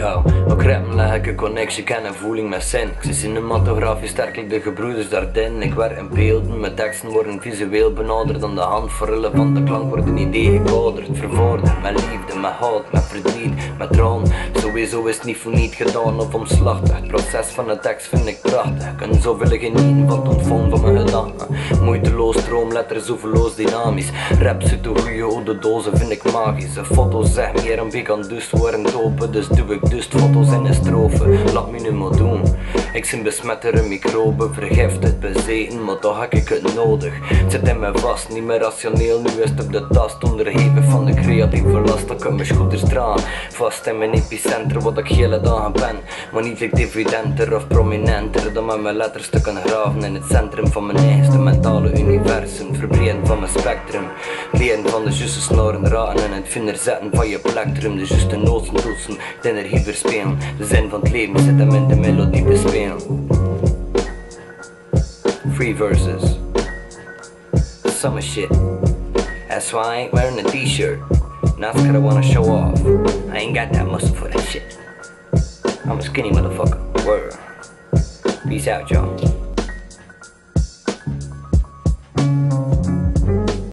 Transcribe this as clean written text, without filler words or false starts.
Yo, ook rappen leg ik connectie, ken en voeling met zin. Ik zie cinematografisch sterkelijk de gebroeders daarin. Ik werk in beelden, mijn teksten worden visueel benaderd. Dan de handvullen van de klank worden ideeën gekaderd. Vervorderd, met liefde, met haat, met verdriet, met troon. Sowieso is het niet voor niet gedaan of omslachtig. Het proces van de tekst vind ik prachtig. Ik kan zoveel genieten van het ontvangen van mijn gedachten. Moeiteloos stroomletters, zoeveloos dynamisch. Rap zit de goede oude dozen vind ik magisch. Een foto zeg meer een week aan dus worden topen. Dus doe ik dus foto's in een strofe. Laat me nu maar doen. Ik ben besmettere microben, vergiftigd, bezeten, maar toch heb ik het nodig. Het zit in me vast, niet meer rationeel, nu is het op de tast. Onderheven van de creatieve last, dat kan mijn schouders draan. Vast in mijn epicenter, wat ik hele dagen ben. Maar niet like evidenter of prominenter dan met mijn letters te kunnen graven in het centrum van mijn eigenste mentale universum. Verbreden van mijn spectrum, leren van de juiste snaren raken en het vinger zetten van je plektrum. De juiste noten toetsen, de energie verspelen. De zin van het leven zit hem in de melodie te spelen. Free verses, summer shit. That's why I ain't wearing a t-shirt. Not cause I wanna show off. I ain't got that muscle for that shit. I'm a skinny motherfucker. Word. Peace out, y'all.